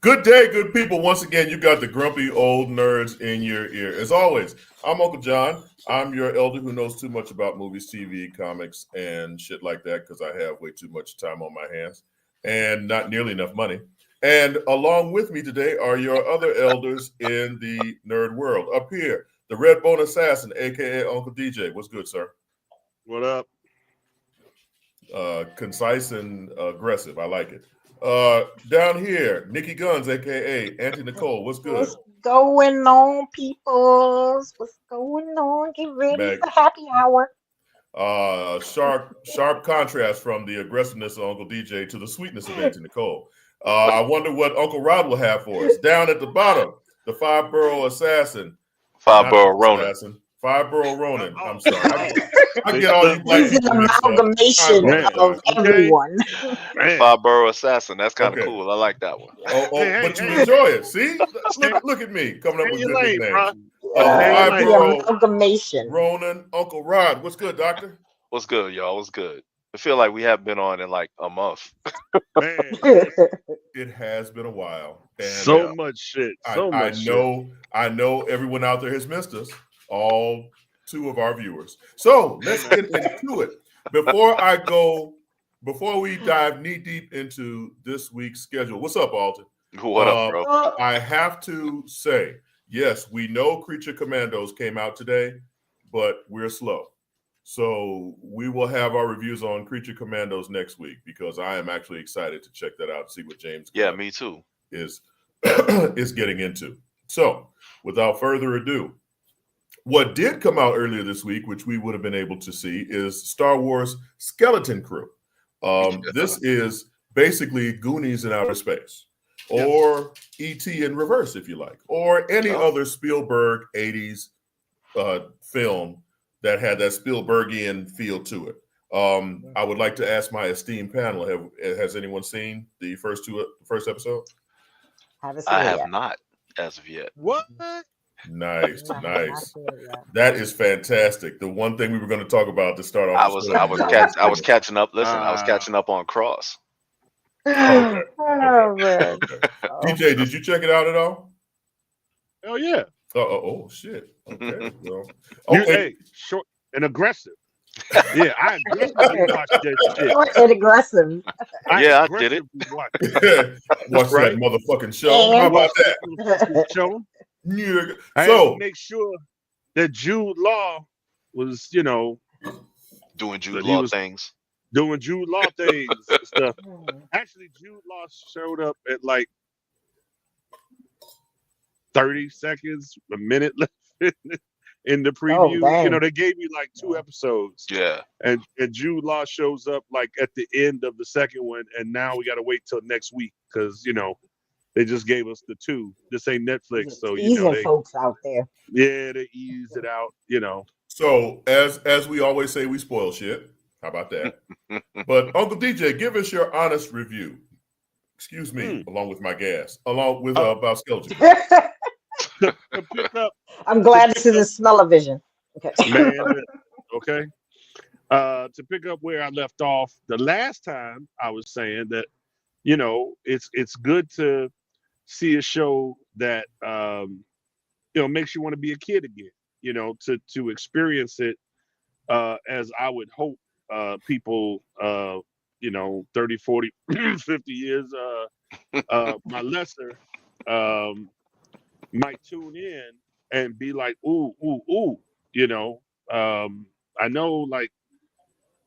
Good day, good people. Once again, you got the grumpy old nerds in your ear. As always, I'm Uncle John. I'm your elder who knows too much about movies, TV, comics, and shit like that because I have way too much time on my hands and not nearly enough money. And along with me today are your other elders in the nerd world. Up here, the Red Bone Assassin, a.k.a. Uncle DJay. What's good, sir? What up? Concise and aggressive. I like it. Down here, Nikki Guns, aka Auntie Nicole. What's good? What's going on, peoples? What's going on? Get ready for happy hour. Sharp contrast from the aggressiveness of Uncle DJay to the sweetness of Auntie Nicole. I wonder what Uncle Rod will have for us. Down at the bottom, the Five-Borough Assassin. Five-Borough Ronin. Five-Borough Ronin. I'm sorry. I get all you black He's an people mixed up. amalgamation of everyone. Five-Borough Assassin. That's kind of cool. I like that one. But you enjoy it. See? Look at me coming up with good nicknames. The amalgamation. Ronin, Uncle Rod. What's good, doctor? What's good, y'all? What's good? I feel like we haven't been on in like a month. Man, it has been a while. And so much shit. I know everyone out there has missed us. All two of our viewers. So let's get into it. Before we dive knee deep into this week's schedule. What's up, Alton? What up, bro? I have to say, yes, we know Creature Commandos came out today, but we're slow. So we will have our reviews on Creature Commandos next week because I am actually excited to check that out and see what James me too. is getting into. So without further ado, what did come out earlier this week, which we would have been able to see, is Star Wars Skeleton Crew. This is basically Goonies in outer space, or E.T. in reverse, if you like, or any other Spielberg 80s film that had that Spielbergian feel to it. I would like to ask my esteemed panel, has anyone seen the first episode? I have not as of yet. What? Nice. That is fantastic. The one thing we were going to talk about to start off. I was catching up. Listen, I was catching up on Cross. Okay. DJ, did you check it out at all? Oh yeah. Oh shit. Okay. Well, hey, short and aggressive. Yeah, I aggressively watched that shit. Short and aggressive. I did it. Watch that motherfucking show. How about that? Show. Yeah. I had to make sure that Jude Law was, doing Jude Law things. Doing Jude Law things and stuff. Actually, Jude Law showed up at like 30 seconds, a minute left in the preview. They gave you like 2 episodes. Yeah. And Jude Law shows up like at the end of the second one, and now we got to wait till next week because they just gave us the 2. This ain't Netflix, so they folks out there. Yeah, they eased it out. So as we always say, we spoil shit. How about that? But Uncle DJay, give us your honest review. Excuse me, along with my gas, along with about Skeleton. I'm glad this isn't smell-o-vision. Okay. Man, okay. To pick up where I left off the last time, I was saying that it's good to see a show that makes you want to be a kid again. To experience it as I would hope people 30, 40, 50 years my lesser might tune in and be like, ooh. I know like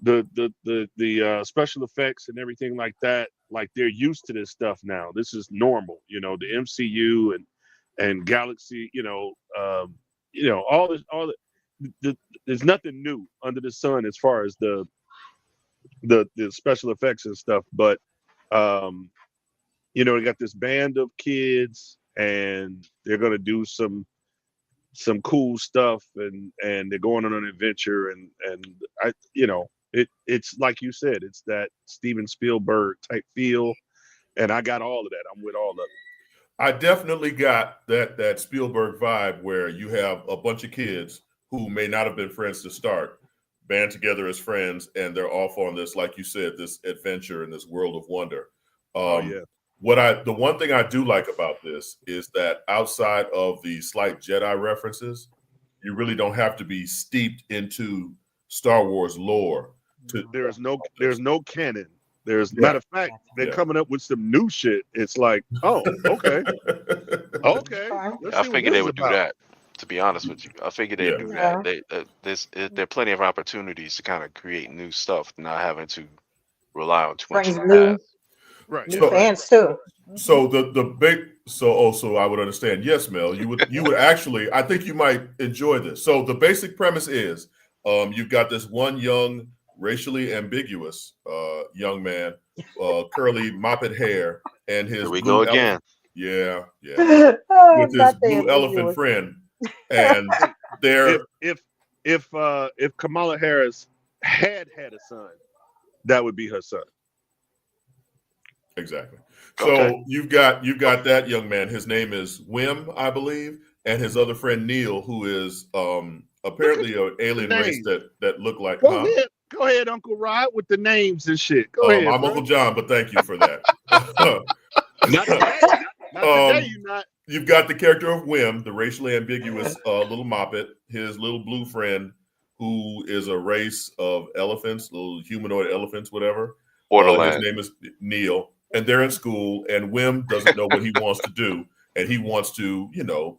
the special effects and everything like that, like they're used to this stuff now. This is normal, the MCU and Galaxy, all this, there's nothing new under the sun as far as the special effects and stuff. But they got this band of kids and they're gonna do some cool stuff and they're going on an adventure and it's like you said, it's that Steven Spielberg type feel, and I got all of that. I'm with all of it. I definitely got that Spielberg vibe where you have a bunch of kids who may not have been friends to start, band together as friends, and they're off on this, like you said, this adventure in this world of wonder. The one thing I do like about this is that outside of the slight Jedi references, you really don't have to be steeped into Star Wars lore. There's no canon. Matter of fact, they're coming up with some new shit. It's like, oh, okay. I figured they would do that. To be honest with you, I figured they'd do that. There are plenty of opportunities to kind of create new stuff, not having to rely on too much of the past. Right. New fans too. So so I would understand. Yes, Mel, you would actually, I think you might enjoy this. So the basic premise is, you've got this one young, racially ambiguous young man, curly moppet hair, and his Here we go again. With his blue elephant friend, and they're if Kamala Harris had a son, that would be her son. Exactly. So you've got that young man. His name is Wim, I believe, and his other friend Neil, who is apparently an alien race that look like. Go ahead, Uncle Rod, with the names and shit. Go ahead. I'm Uncle John, but thank you for that. Not today, you not. You've got the character of Wim, the racially ambiguous little moppet, his little blue friend, who is a race of elephants, little humanoid elephants, whatever. His name is Neil, and they're in school, and Wim doesn't know what he wants to do, and he wants to,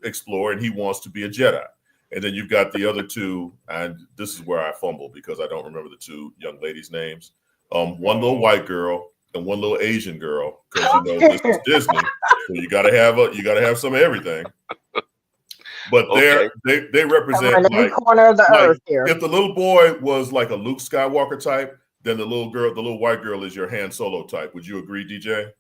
explore, and he wants to be a Jedi. And then you've got the other two, and this is where I fumble because I don't remember the two young ladies' names. One little white girl and one little Asian girl, because this is Disney, so you gotta have some of everything. But they represent every corner of the earth here. If the little boy was like a Luke Skywalker type, then the little white girl is your Han Solo type. Would you agree, DJ?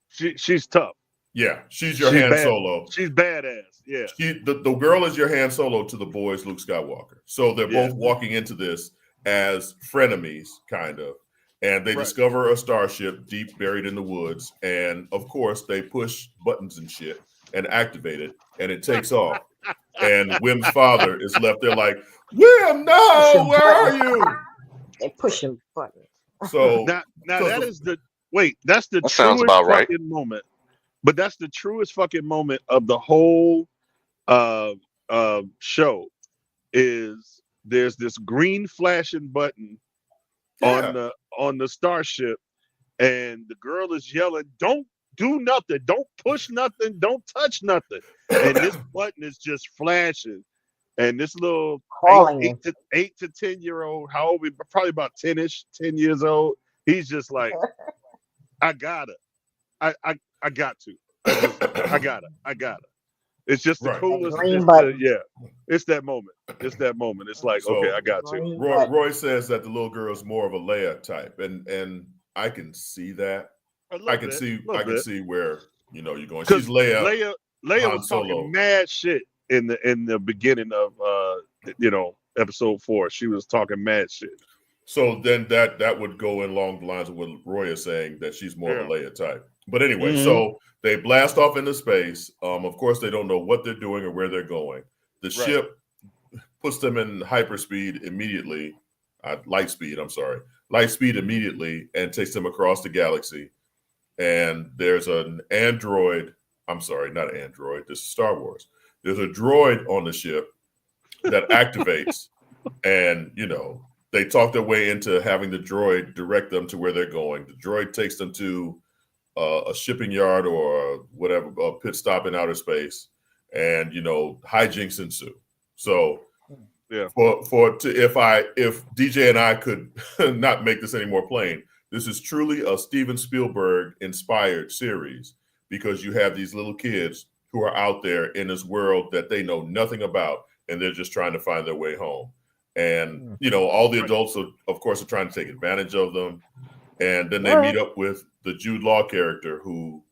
She's tough. Yeah, she's your Han Solo. She's badass. Yeah. The girl is your Han Solo to the boys Luke Skywalker. So they're both walking into this as frenemies, kind of. And they discover a starship deep buried in the woods. And of course, they push buttons and shit and activate it, and it takes off. And Wim's father is left there like, Wim, no, where are you? They pushing buttons. So now that's the truest sounds about right. fucking moment. But that's the truest fucking moment of the whole show. Is there's this green flashing button on the starship, and the girl is yelling, "Don't do nothing, don't push nothing, don't touch nothing," and this button is just flashing, and this little 8 to 10-year-old, how old? Probably about 10 years old. He's just like, I gotta. I got to. I got it. It's just the coolest. It's that moment. It's like, okay, I got to. Roy says that the little girl is more of a Leia type, and I can see that. I can see where you're going. She's Leia. Leia was talking mad shit in the beginning of episode 4. She was talking mad shit. So then that would go along the lines of what Roy is saying, that she's more of a Leia type. But anyway, so they blast off into space. Of course, they don't know what they're doing or where they're going. The ship puts them in hyperspeed immediately. Light speed immediately, and takes them across the galaxy. And there's an android. I'm sorry, not android. This is Star Wars. There's a droid on the ship that activates, and they talk their way into having the droid direct them to where they're going. The droid takes them to a shipping yard or whatever, a pit stop in outer space, and hijinks ensue. So, if DJ and I could not make this any more plain, this is truly a Steven Spielberg inspired series, because you have these little kids who are out there in this world that they know nothing about, and they're just trying to find their way home. And all the adults, of course, are trying to take advantage of them. And then they meet up with the Jude Law character, whose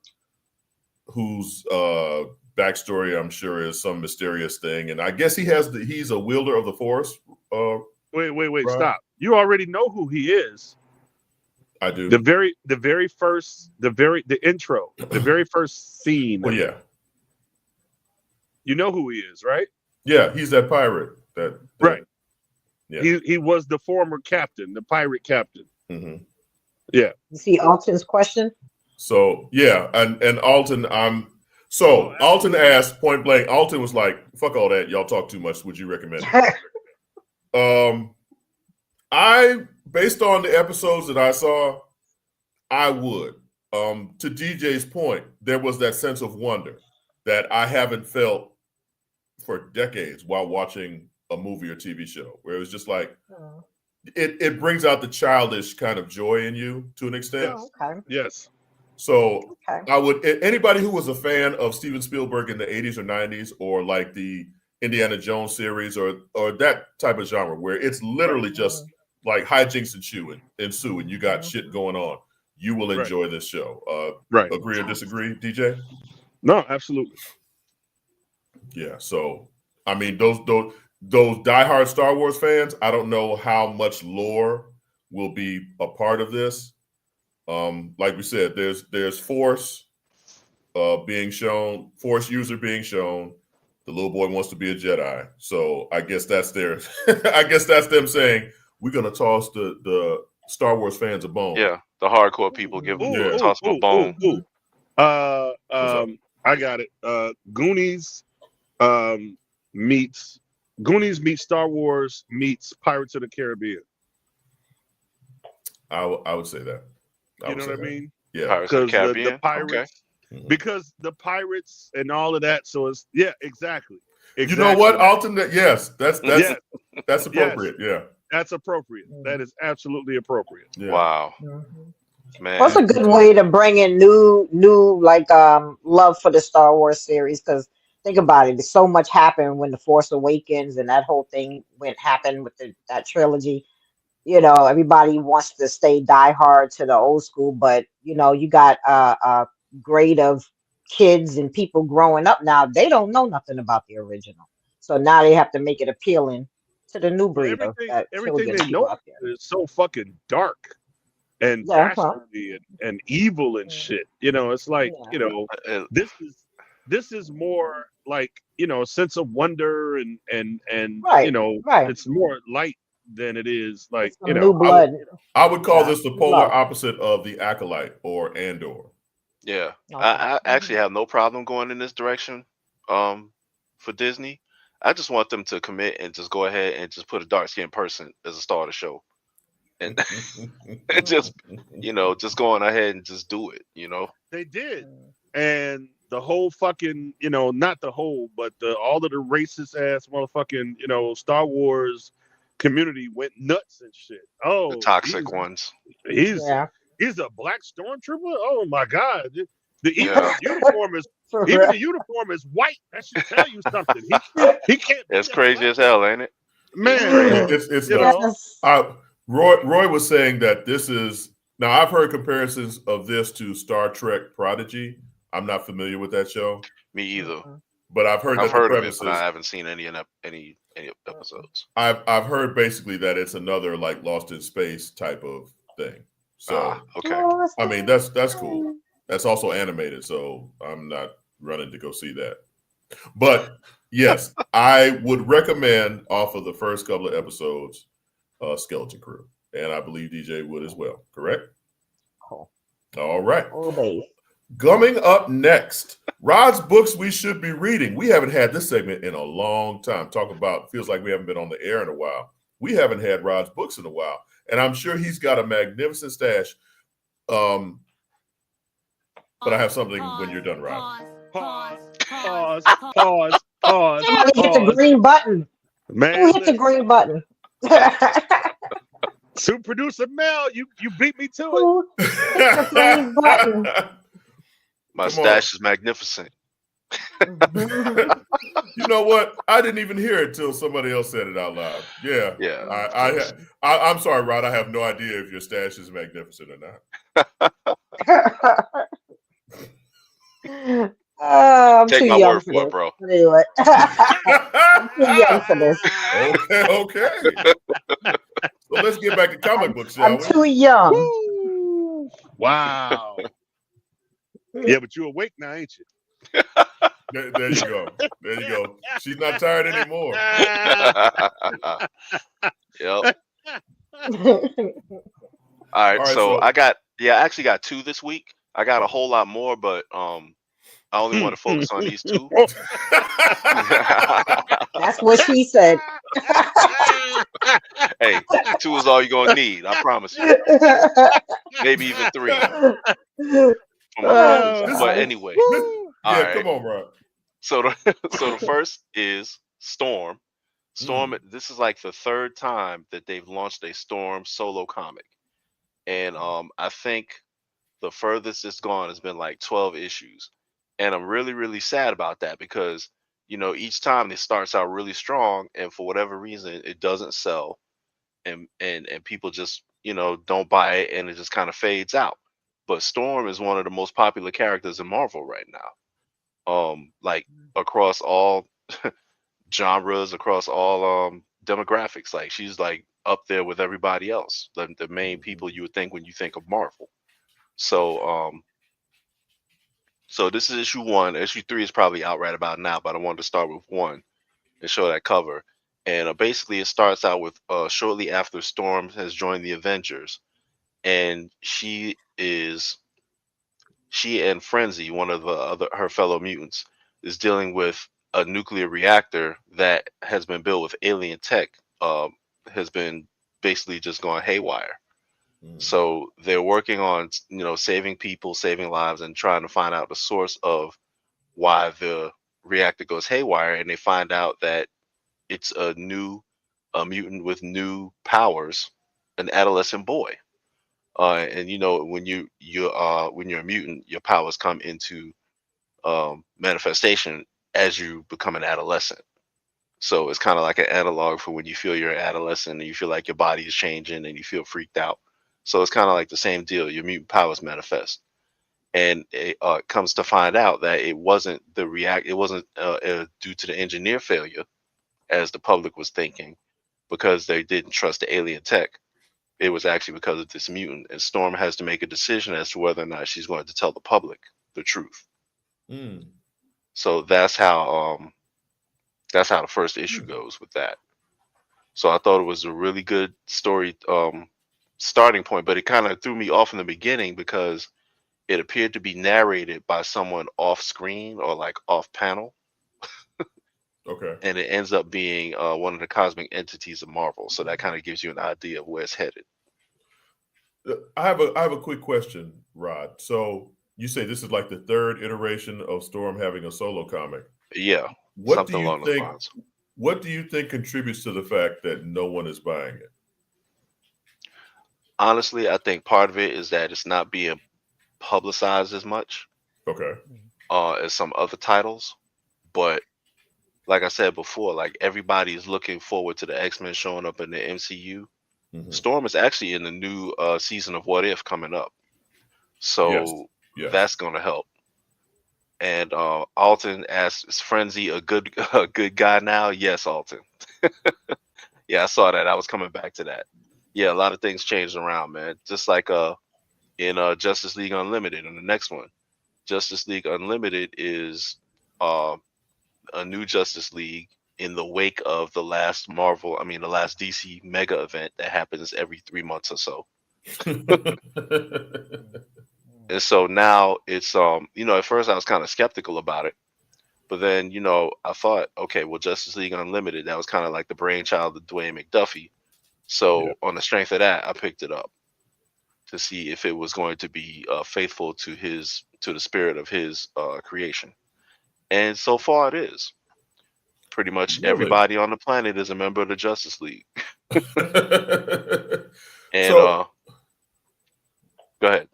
backstory, I'm sure, is some mysterious thing. And I guess he's a wielder of the Force. Wait, stop! You already know who he is. I do. The intro, the very first scene. Well, yeah. You know who he is, right? Yeah, he's that pirate. Right. Yeah. He was the former captain, the pirate captain. Mm-hmm. Yeah. You see Alton's question? So yeah, and Alton, Alton asked point blank. Alton was like, "Fuck all that, y'all talk too much. Would you recommend it?" I, based on the episodes that I saw, I would. To DJ's point, there was that sense of wonder that I haven't felt for decades while watching a movie or TV show, where it was just like, it brings out the childish kind of joy in you to an extent. Oh, okay. Yes. So I would, anybody who was a fan of Steven Spielberg in the 80s or 90s, or like the Indiana Jones series, or that type of genre where it's literally just like hijinks ensue and you got shit going on, you will enjoy this show. Agree or disagree, DJ? No, absolutely. Yeah. So I mean, those diehard Star Wars fans, I don't know how much lore will be a part of this. Like we said, there's Force being shown, Force user being shown. The little boy wants to be a Jedi, so I guess that's their. I guess that's them saying we're gonna toss the Star Wars fans a bone. Yeah, the hardcore people give them toss them a bone. I got it. Goonies meets Star Wars meets Pirates of the Caribbean. I would say that. You know what I mean? Yeah, Pirates of the Caribbean. The Pirates, because the Pirates and all of that. So it's exactly. You know what, Alton? Yes, that's appropriate. Yeah, that's appropriate. That is absolutely appropriate. Yeah. Wow, man, that's a good way to bring in new like love for the Star Wars series, because think about it, so much happened when The Force Awakens and that whole thing happened with that trilogy. You know, everybody wants to stay diehard to the old school, but you know, you got a grade of kids and people growing up now. They don't know nothing about the original, so now they have to make it appealing to the new breed. Everything they know is so fucking dark and dastardly and evil and shit. You know, it's like you know, this is more like, you know, a sense of wonder and you know, it's more light than it is like, you know, new blood. I would call this the polar opposite of the Acolyte or Andor. Yeah, I actually have no problem going in this direction for Disney. I just want them to commit and just go ahead and just put a dark-skinned person as a star of the show. And just, you know, just going ahead and just do it, you know. They did. And the whole fucking, you know, not the whole, but all of the racist ass motherfucking, you know, Star Wars community went nuts and shit. Oh, the toxic ones. He's a black stormtrooper. Oh my god! The uniform is white. That should tell you something. He can't. It's crazy as hell, ain't it? Man, it's Roy was saying that this is, now I've heard comparisons of this to Star Trek Prodigy. I'm not familiar with that show. Me either. But I've heard of it, but I haven't seen any episodes. I've heard basically that it's another like Lost in Space type of thing. So okay. I mean that's cool. That's also animated, so I'm not running to go see that. But yes, I would recommend off of the first couple of episodes, Skeleton Crew, and I believe DJ would as well. Correct? Cool. All right. Oh, Coming up next, Rod's books we should be reading. We haven't had this segment in a long time. Talk about, feels like we haven't been on the air in a while. We haven't had Rod's books in a while, and I'm sure he's got a magnificent stash. But I have something when you're done, Rod. Pause. Hit the green button. Man, who hit the green button? Super producer Mel, you beat me to it. Hit the green button. My stash is magnificent. You know what? I didn't even hear it till somebody else said it out loud. Yeah. I'm sorry, Rod. I have no idea if your stash is magnificent or not. I'm Take too my young word for it, bro. Anyway. I'm too young for this. Okay. So let's get back to comic books, shall I'm too young. Woo. Wow. Yeah, but you're awake now, ain't you? There you go. There you go. She's not tired anymore. Yep. All right, so I actually got two this week. I got a whole lot more, but I only want to focus on these two. That's what she said. Hey, 2 is all you're gonna need. I promise you. Maybe even 3 for my viewers. But anyway, all right. Come on, Rob. So the first is Storm. Storm. This is like the 3rd time that they've launched a Storm solo comic, and I think the furthest it's gone has been like 12 issues, and I'm really, really sad about that because each time it starts out really strong, and for whatever reason it doesn't sell, and people just don't buy it, and it just kind of fades out. But Storm is one of the most popular characters in Marvel right now, like across all genres, across all demographics. Like she's like up there with everybody else, the main people you would think when you think of Marvel. So so this is issue 1. Issue 3 is probably out right about now, but I wanted to start with 1 and show that cover. And basically it starts out with shortly after Storm has joined the Avengers, and she and Frenzy, one of her fellow mutants, is dealing with a nuclear reactor that has been built with alien tech, has been basically just going haywire. So they're working on saving people, saving lives, and trying to find out the source of why the reactor goes haywire. And they find out that it's a mutant with new powers, an adolescent boy. And when you're a mutant, your powers come into manifestation as you become an adolescent. So it's kind of like an analog for when you feel you're an adolescent and you feel like your body is changing and you feel freaked out. So it's kind of like the same deal. Your mutant powers manifest, and it comes to find out that it wasn't it wasn't due to the engineer failure, as the public was thinking, because they didn't trust the alien tech. It was actually because of this mutant, and Storm has to make a decision as to whether or not she's going to tell the public the truth. So that's how the first issue goes with that. So I thought it was a really good story starting point, but it kind of threw me off in the beginning because it appeared to be narrated by someone off screen or like off panel. Okay. And it ends up being one of the cosmic entities of Marvel. So that kind of gives you an idea of where it's headed. I have a quick question, Rod. So you say this is like the 3rd iteration of Storm having a solo comic. Yeah. What do you think contributes to the fact that no one is buying it? Honestly, I think part of it is that it's not being publicized as much. Okay. As some other titles. But like I said before, like everybody is looking forward to the X-Men showing up in the MCU. Storm is actually in the new season of What If coming up. So that's going to help. And Alton asks, is Frenzy a good guy now? Yes, Alton. Yeah, I saw that. I was coming back to that. Yeah, a lot of things changed around, man. Just like in Justice League Unlimited, in the next one. Justice League Unlimited is a new Justice League in the wake of the last DC mega event that happens every 3 months or so. And so now it's at first I was kind of skeptical about it, but then I thought, okay, well, Justice League Unlimited, that was kind of like the brainchild of Dwayne McDuffie. So on the strength of that, I picked it up to see if it was going to be faithful to the spirit of his creation. And so far it is. Pretty much everybody on the planet is a member of the Justice League. And go ahead.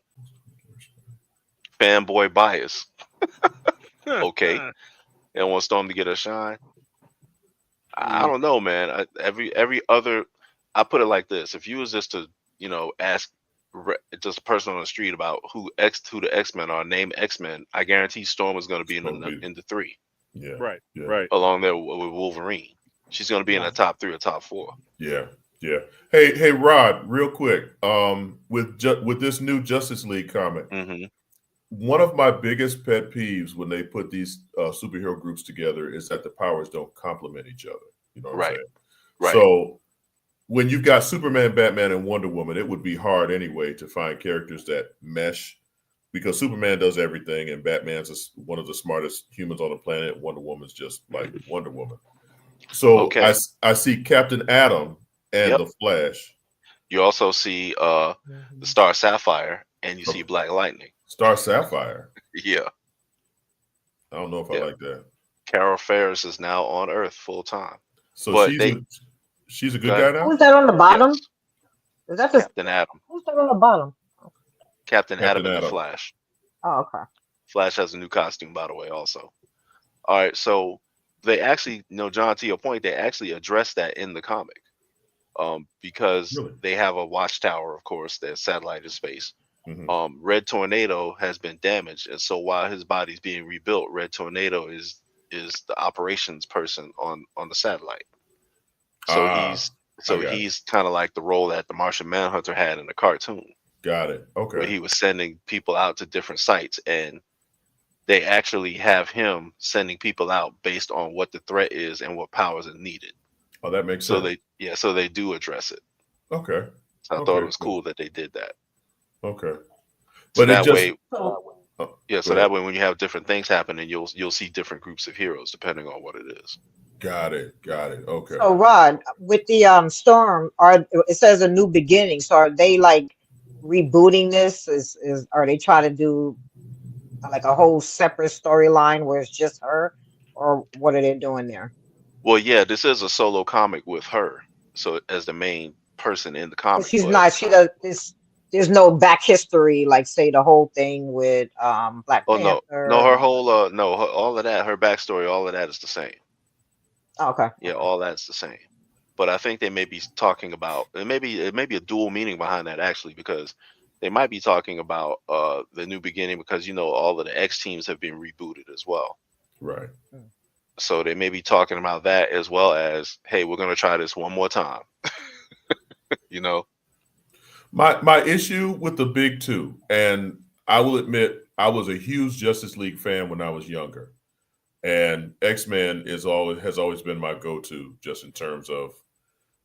Fanboy bias. Okay. They don't want Storm to get a shine. I don't know, man. Every other, I put it like this: if you was just to ask just a person on the street about who the X-Men are, name X-Men, I guarantee Storm is going to be in the 3. Yeah. Right. Along there with Wolverine. She's going to be in the top 3 or top 4. Yeah. Hey, Rod, real quick. With this new Justice League comic, one of my biggest pet peeves when they put these superhero groups together is that the powers don't complement each other. You know what I'm saying? Right. So when you've got Superman, Batman, and Wonder Woman, it would be hard anyway to find characters that mesh because Superman does everything, and Batman's one of the smartest humans on the planet. Wonder Woman's just like Wonder Woman. So I see Captain Atom and the Flash. You also see the Star Sapphire, and you see Black Lightning. Star Sapphire. Yeah. I don't know if I like that. Carol Ferris is now on Earth full time. So she's a good guy now? Who's that on the bottom? Yes. Is that the Captain Atom? Who's that on the bottom? Captain Atom and the Flash. Oh, okay. Flash has a new costume, by the way, also. All right, so they actually, John, to your point, they actually addressed that in the comic. Because they have a watchtower, of course, their satellite in space. Red Tornado has been damaged, and so while his body's being rebuilt, Red Tornado is the operations person on the satellite. So he's kind of like the role that the Martian Manhunter had in the cartoon. Got it. Okay. Where he was sending people out to different sites, and they actually have him sending people out based on what the threat is and what powers are needed. Oh, that makes sense. So they do address it. Okay. So I thought it was cool that they did that. Okay. But that way, so that way when you have different things happening, you'll see different groups of heroes depending on what it is. Got it. Okay. So Rod, with the Storm, it says a new beginning. So are they like rebooting this? Are they trying to do like a whole separate storyline where it's just her, or what are they doing there? Well, yeah, this is a solo comic with her, so as the main person in the comic. She's not. She does this. There's no back history, like say the whole thing with Black Panther. No, her whole all of that, her backstory, all of that is the same. Oh, okay. Yeah, all that's the same. But I think they may be talking about it may be a dual meaning behind that actually, because they might be talking about the new beginning because all of the X teams have been rebooted as well. Right. So they may be talking about that as well as, hey, we're gonna try this one more time. My issue with the big two, and I will admit I was a huge Justice League fan when I was younger. And X-Men has always been my go-to just in terms of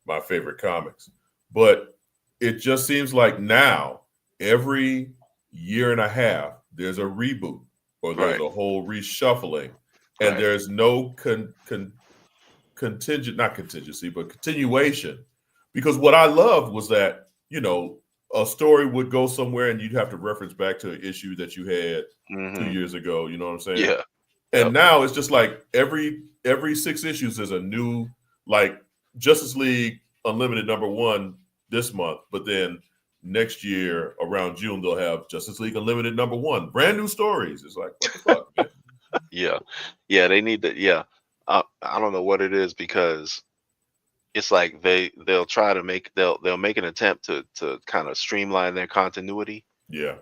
my favorite comics. But it just seems like now, every year and a half, there's a reboot or there's a whole reshuffling. And there's no continuation. Because what I loved was that, a story would go somewhere and you'd have to reference back to an issue that you had 2 years ago. You know what I'm saying? Yeah. And now it's just like every 6 issues there's a new, like Justice League Unlimited #1 this month, but then next year around June they'll have Justice League Unlimited #1, brand new stories. It's like, what the fuck, man? Yeah, they need to. Yeah, I don't know what it is because it's like they'll try to make an attempt to kind of streamline their continuity. Yeah.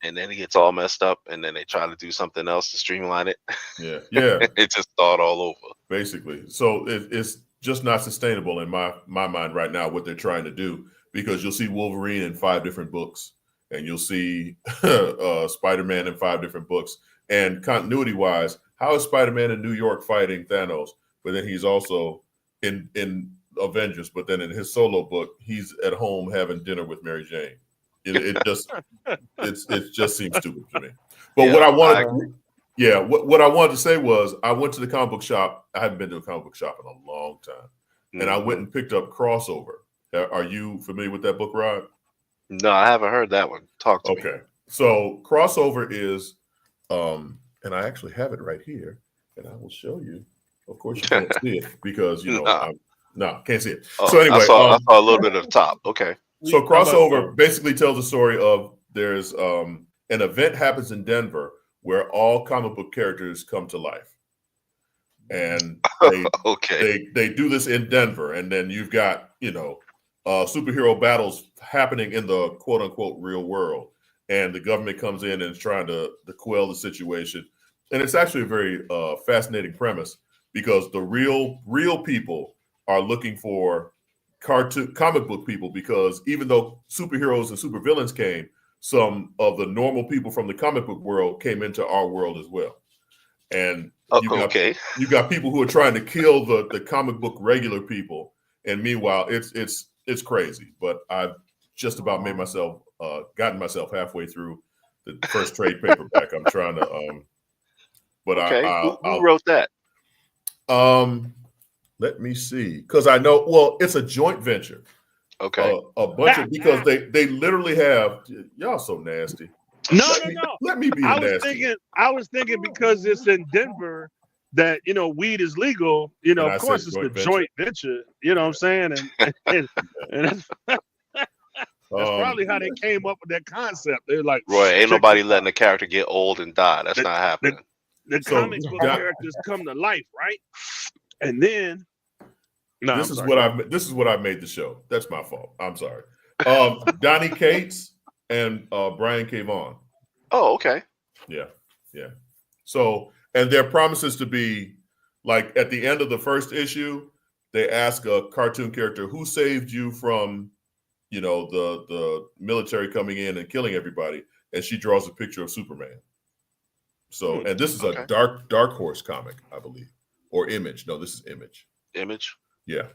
And then it gets all messed up, and then they try to do something else to streamline it. Yeah. It just start all over. Basically, so it's just not sustainable in my mind right now what they're trying to do, because you'll see Wolverine in 5 different books, and you'll see Spider-Man in 5 different books. And continuity-wise, how is Spider-Man in New York fighting Thanos, but then he's also in Avengers, but then in his solo book, he's at home having dinner with Mary Jane. It just seems stupid to me. But what I wanted to say was I went to the comic book shop. I haven't been to a comic book shop in a long time, and I went and picked up Crossover. Are you familiar with that book, Rod? No, I haven't heard that one. Talk to me. Okay, so Crossover is, and I actually have it right here, and I will show you. Of course, you can't see it because can't see it. So anyway, I saw a little bit of the top. Okay. So Crossover basically tells the story of there's an event happens in Denver where all comic book characters come to life, and they do this in Denver, and then you've got superhero battles happening in the quote unquote real world, and the government comes in and is trying to quell the situation, and it's actually a very fascinating premise because the real people are looking for comic book people, because even though superheroes and supervillains came, some of the normal people from the comic book world came into our world as well. And you got people who are trying to kill the comic book regular people. And meanwhile, it's crazy. But I've just about gotten myself halfway through the first trade paperback. I'm trying to but okay. Who wrote that? Let me see, because I know. Well, it's a joint venture. Okay. A bunch of, because they literally have, y'all so nasty. No. Let me be nasty. I was thinking because it's in Denver that, you know, weed is legal. You know, of course it's the joint venture. You know what I'm saying? And that's probably how they came up with that concept. They're like, Roy, ain't nobody letting the character get old and die. That's not happening. The comic book characters come to life, right? And then this is what I made the show. That's my fault. I'm sorry. Donnie Cates and Brian K. Vaughan. Oh, okay. Yeah. So, and their promises to be like at the end of the first issue, they ask a cartoon character who saved you from, you know, the military coming in and killing everybody, and she draws a picture of Superman. So, and this is a Dark Horse comic, I believe, or Image. No, this is Image. Image. Yeah,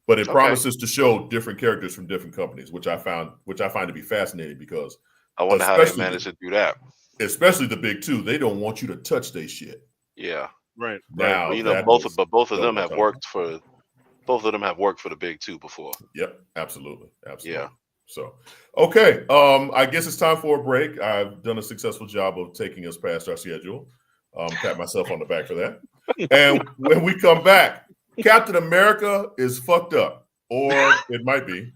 but it promises to show different characters from different companies, which I find to be fascinating, because I wonder how they managed to do that. Especially the big two, they don't want you to touch their shit. Yeah, right. Now, well, you know, both of them have worked for the big two before. Yep, absolutely. Yeah. So, okay, I guess it's time for a break. I've done a successful job of taking us past our schedule. Pat myself on the back for that. And when we come back, Captain America is fucked up, or it might be.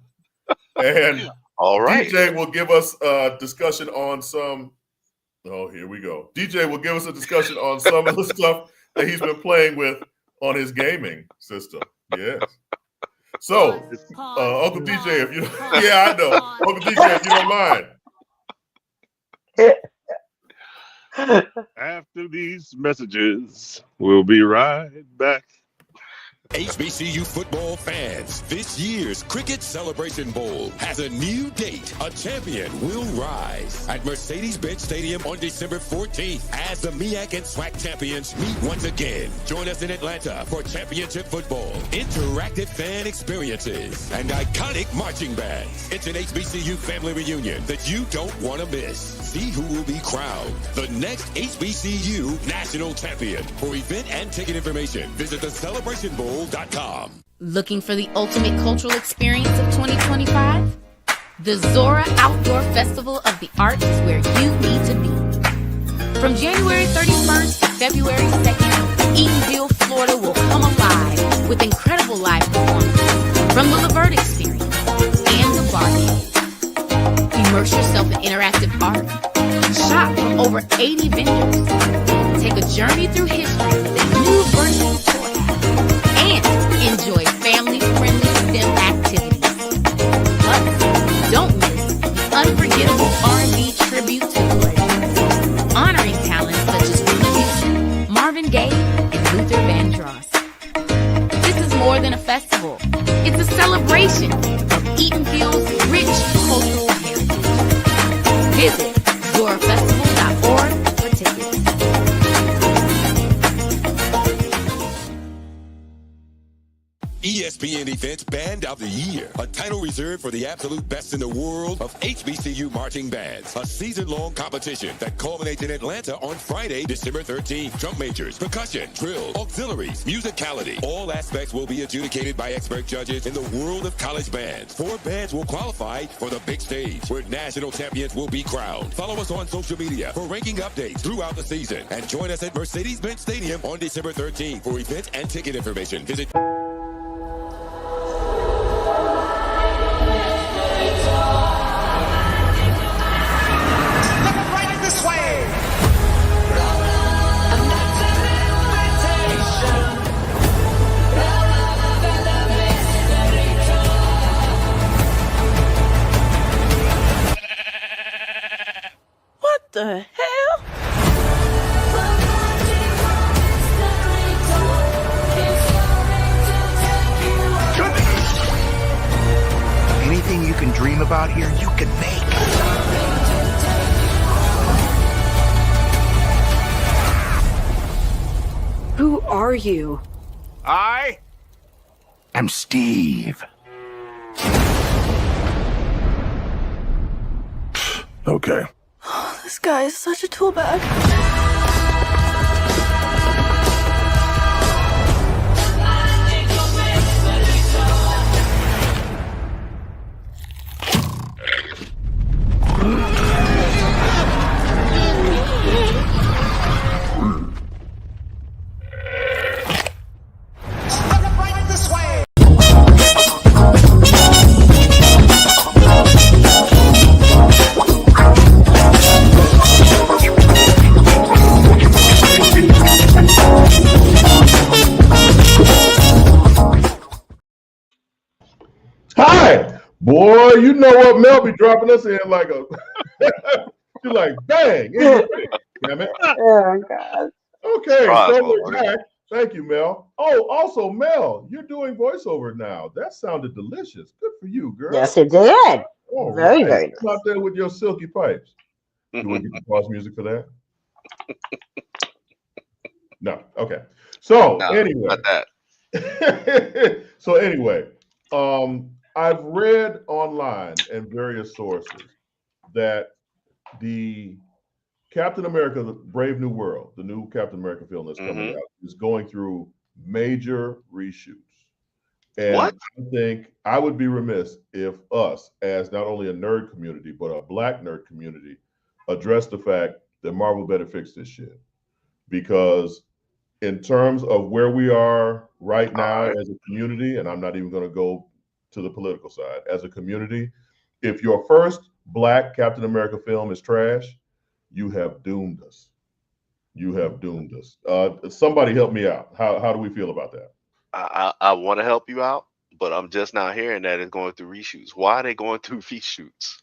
And all right, DJ will give us a discussion on some. Oh, here we go. DJ will give us a discussion on some of the stuff that he's been playing with on his gaming system. Yes. So, Uncle DJay, if you yeah, I know. Uncle DJay, if you don't mind. After these messages, we'll be right back. HBCU football fans, this year's Cricket Celebration Bowl has a new date. A champion will rise at Mercedes-Benz Stadium on December 14th as the MEAC and SWAC champions meet once again. Join us in Atlanta for championship football, interactive fan experiences, and iconic marching bands. It's an HBCU family reunion that you don't want to miss. See who will be crowned the next HBCU national champion. For event and ticket information, visit thecelebrationbowl.com. Looking for the ultimate cultural experience of 2025? The Zora Outdoor Festival of the Arts is where you need to be. From January 31st to February 2nd, Eatonville, Florida will come alive with incredible live performances from the Levert Experience and the Barcade. Immerse yourself in interactive art. Shop from over 80 vendors. Take a journey through history with a new virtual tour. And enjoy family-friendly STEM activities. Plus, don't miss the unforgettable R&B tribute to the legends, honoring talents such as Whitney Houston, Marvin Gaye, and Luther Vandross. This is more than a festival. It's a celebration of Eatonville's rich cultural heritage. Visit zorafestival.org for tickets. ESPN Events Band of the Year, a title reserved for the absolute best in the world of HBCU marching bands. A season-long competition that culminates in Atlanta on Friday, December 13th. Drum majors, percussion, drill, auxiliaries, musicality. All aspects will be adjudicated by expert judges in the world of college bands. 4 bands will qualify for the big stage, where national champions will be crowned. Follow us on social media for ranking updates throughout the season. And join us at Mercedes-Benz Stadium on December 13th. For event and ticket information, visit... What the hell? Anything you can dream about here, you can make. Who are you? I am Steve. Okay, This guy is such a tool bag. Hi, boy. You know what? Mel be dropping us in like a. You're like bang. Damn it. Oh God. Okay, Surprise, so we're motherfucker. back. Thank you, Mel. Oh, also, Mel, you're doing voiceover now. That sounded delicious. Good for you, girl. Yes, it did. All Very, right. very Come out there with your silky pipes. Do we get the pause music for that? No. Okay. So No, anyway, not that. I've read online and various sources that the Captain America, the Brave New World, the new Captain America film that's coming out, is going through major reshoots. And What? I think I would be remiss if us, as not only a nerd community, but a black nerd community, address the fact that Marvel better fix this shit. Because in terms of where we are right now as a community, and I'm not even going to go to the political side, as a community, if your first black Captain America film is trash, you have doomed us. You have doomed us. Somebody help me out. How do we feel about that? I want to help you out, but I'm just now hearing that it's going through reshoots. Why are they going through reshoots?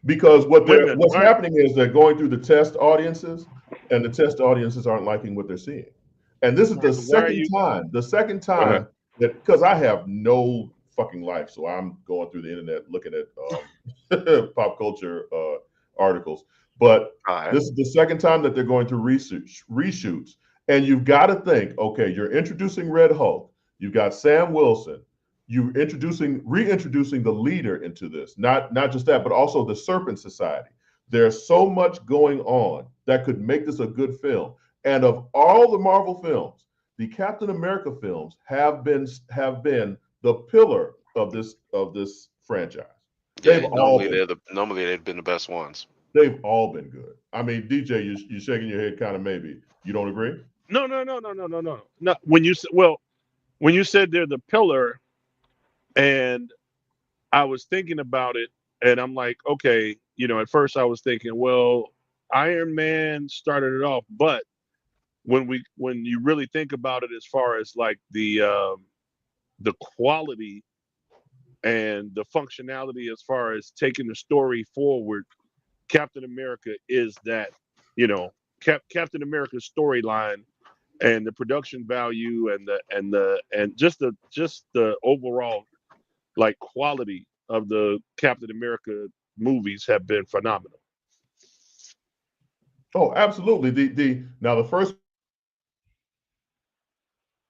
Because what's happening is they're going through the test audiences, and the test audiences aren't liking what they're seeing. And this is the second time that, because I have no fucking life, so I'm going through the internet looking at pop culture articles. But this is the second time that they're going through reshoots. And you've got to think, okay, you're introducing Red Hulk. You've got Sam Wilson. You're reintroducing the leader into this. Not just that, but also the Serpent Society. There's so much going on that could make this a good film. And of all the Marvel films, the Captain America films have been the pillar of this franchise. Yeah, normally they've been the best ones. They've all been good. I mean, DJ, you're shaking your head, kind of maybe. You don't agree? No. When you said they're the pillar, and I was thinking about it, and I'm like, okay, at first I was thinking, well, Iron Man started it off, but when you really think about it, as far as like the quality and the functionality, as far as taking the story forward, Captain America is that, Captain America's storyline and the production value and just the overall like quality of the Captain America movies have been phenomenal. Oh, absolutely. The first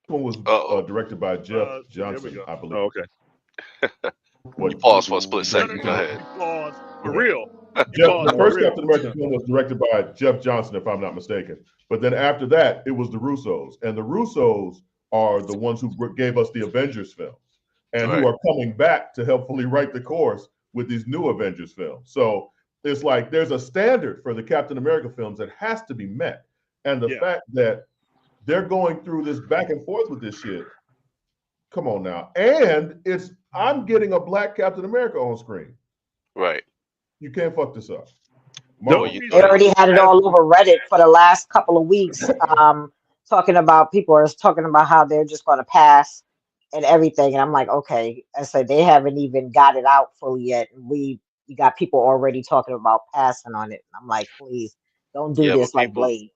one was directed by Jeff Johnson, I believe. Oh, okay. You pause for a split second. Go ahead. Pause for real. The first Captain America film was directed by Jeff Johnson, if I'm not mistaken. But then after that, it was the Russos. And the Russos are the ones who gave us the Avengers films and who are coming back to helpfully write the course with these new Avengers films. So it's like there's a standard for the Captain America films that has to be met. And the fact that they're going through this back and forth with this shit, come on now. And I'm getting a black Captain America on screen. Right. You can't fuck this up. They already had it all over Reddit for the last couple of weeks. People are talking about how they're just going to pass and everything. And I'm like, okay. I said they haven't even got it out fully yet. You got people already talking about passing on it. I'm like, please don't do this like Blade.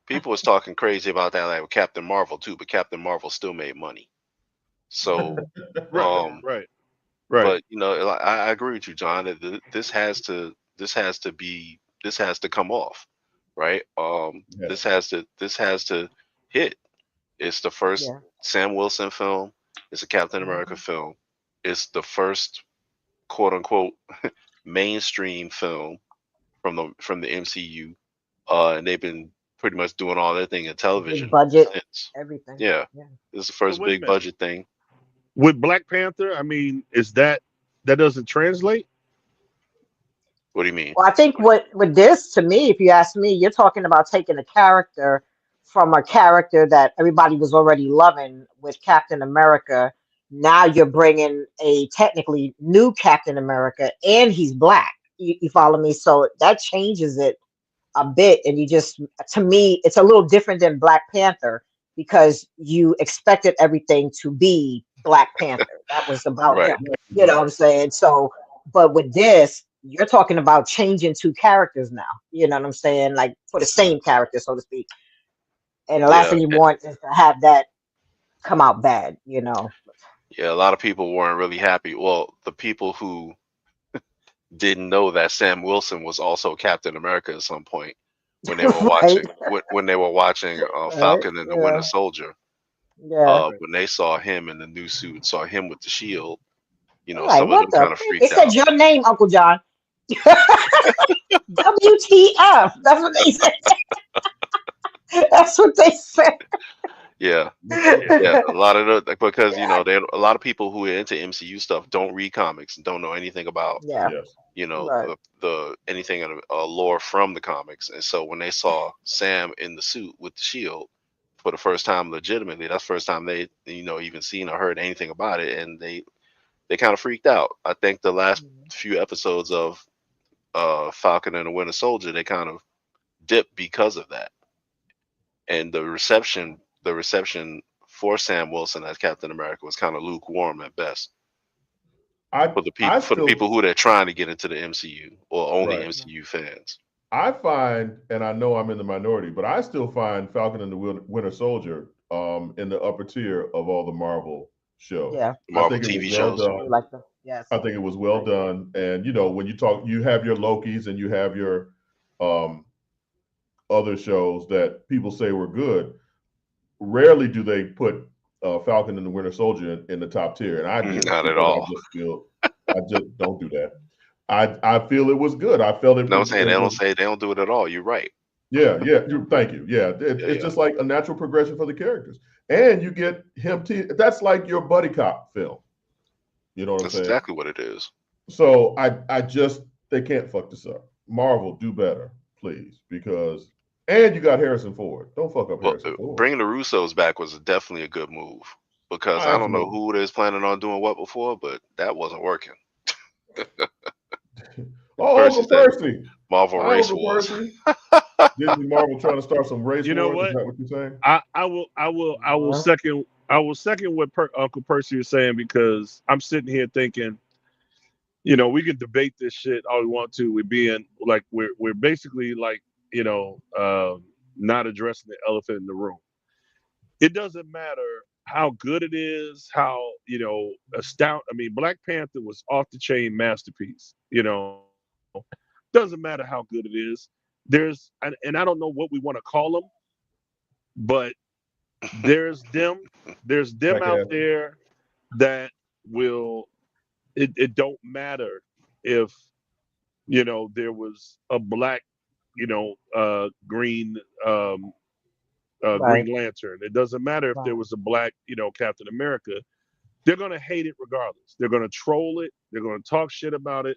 People was talking crazy about that, like with Captain Marvel too, but Captain Marvel still made money. So, right. But I agree with you, John. That this has to come off, right? This has to hit. It's the first Sam Wilson film. It's a Captain America film. It's the first quote unquote mainstream film from the MCU, and they've been pretty much doing all their thing in television Big budget, since. everything. Yeah, this is the first big budget thing. With Black Panther, I mean, is that doesn't translate? What do you mean? Well, I think with this, to me, if you ask me, you're talking about taking a character from a character that everybody was already loving with Captain America. Now you're bringing a technically new Captain America, and he's black. You follow me? So that changes it a bit, and to me, it's a little different than Black Panther because you expected everything to be Black Panther. That was about him. You know what I'm saying? So, but with this, you're talking about changing two characters now. You know what I'm saying? Like for the same character, so to speak. And the last thing you want is to have that come out bad, you know. Yeah, a lot of people weren't really happy. Well, the people who didn't know that Sam Wilson was also Captain America at some point when they were watching Falcon and the Winter Soldier. Yeah. When they saw him in the new suit, saw him with the shield, you know, Like, some of them kind of freaked out. They said your name, Uncle John. WTF? That's what they said. That's what they said. Yeah. A lot of because you know, a lot of people who are into MCU stuff don't read comics and don't know anything about you know the anything in lore from the comics, and so when they saw Sam in the suit with the shield for the first time, legitimately, that's the first time they even seen or heard anything about it, and they kind of freaked out. I think the last few episodes of Falcon and the Winter Soldier, they kind of dipped because of that, and the reception for Sam Wilson as Captain America was kind of lukewarm at best. For the people who they're trying to get into the MCU or only MCU fans. I find, and I know I'm in the minority, but I still find Falcon and the Winter Soldier in the upper tier of all the Marvel shows. Yeah, Marvel TV shows. I think it was well done. And you know, when you have your Lokis and you have your other shows that people say were good. Rarely do they put Falcon and the Winter Soldier in the top tier, and I do not at all. I just don't do that. I feel it was good. I felt it. No, I'm saying they don't do it at all. You're right. Yeah. Thank you. Yeah, it's just like a natural progression for the characters, and you get him. That's like your buddy cop film. You know what I'm saying? That's exactly what it is. So they can't fuck this up. Marvel, do better, please, because. And you got Harrison Ford. Don't fuck up Harrison Ford. Bringing the Russos back was definitely a good move because I don't know who was planning on doing what before, but that wasn't working. Uncle Percy. Marvel Race Wars. Disney Marvel trying to start some race wars. What? Is that what you're saying? I will second what Uncle Percy is saying, because I'm sitting here thinking, you know, we can debate this shit all we want to. We're basically like, you know, not addressing the elephant in the room. It doesn't matter how good it is, how, you know, astounding. I mean, Black Panther was off the chain masterpiece. You know, doesn't matter how good it is. And I don't know what we want to call them, but there's them out there that will. It don't matter if, you know, there was a black, you know, Green Lantern. It doesn't matter if there was a black, you know, Captain America. They're gonna hate it regardless. They're gonna troll it. They're gonna talk shit about it.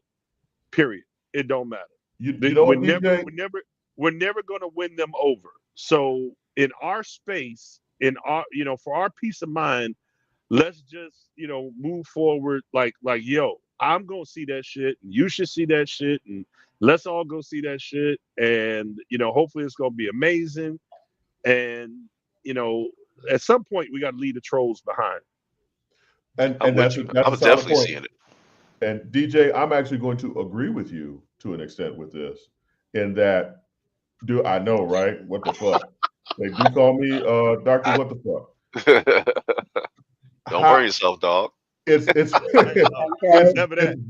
Period. It don't matter. We're never gonna win them over. So in our space, in our, you know, for our peace of mind, let's just, you know, move forward. Like, yo, I'm gonna see that shit, and you should see that shit, and let's all go see that shit, and, you know, hopefully it's gonna be amazing. And, you know, at some point we got to leave the trolls behind. And that's definitely seeing it. And DJ, I'm actually going to agree with you to an extent with this, in that, I know, right? What the fuck? They do call me Dr. What the fuck. Don't burn yourself, dog. It's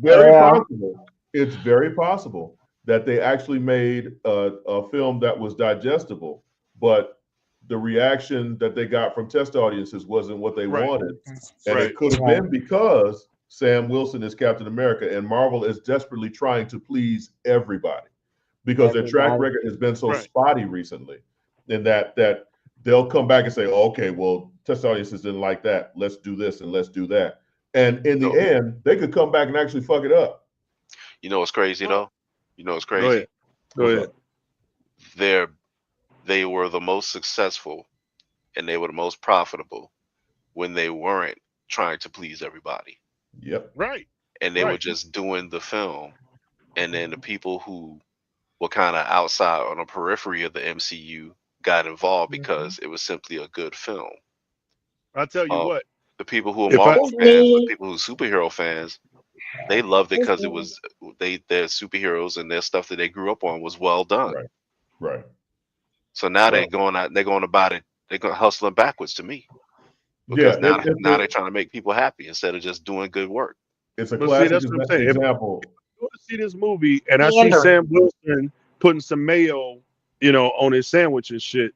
very possible. It's very possible that they actually made a film that was digestible, but the reaction that they got from test audiences wasn't what they wanted. And it could have been because Sam Wilson is Captain America and Marvel is desperately trying to please everybody. because their track record has been so spotty recently, and that they'll come back and say, oh, okay, well, test audiences didn't like that. Let's do this and let's do that. And in the end, they could come back and actually fuck it up. You know what's crazy though? You know what's crazy? Go ahead. They were the most successful and they were the most profitable when they weren't trying to please everybody. Yep. Right. And they were just doing the film. And then the people who were kind of outside on the periphery of the MCU got involved because it was simply a good film. I'll tell you what. The people who are Marvel fans, the people who are superhero fans, they loved it because it was their superheroes and their stuff that they grew up on was well done. Right. So now they're going about it. They're going hustling backwards to me. Because now they're trying to make people happy instead of just doing good work. It's a classic example. If you go to see this movie and I see Sam Wilson putting some mayo, on his sandwich and shit,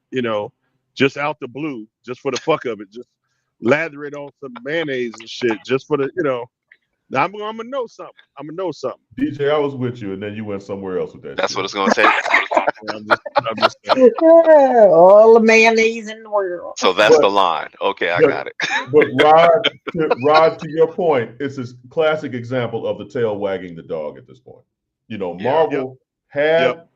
just out the blue, just for the fuck of it, just lather it on some mayonnaise and shit, just for the, I'm gonna know something. DJay, I was with you, and then you went somewhere else with that. That's what it's gonna take. I'm just saying. All the mayonnaise in the world. So that's the line. Okay, I got it. But Rod, to your point, it's a classic example of the tail wagging the dog at this point. Marvel had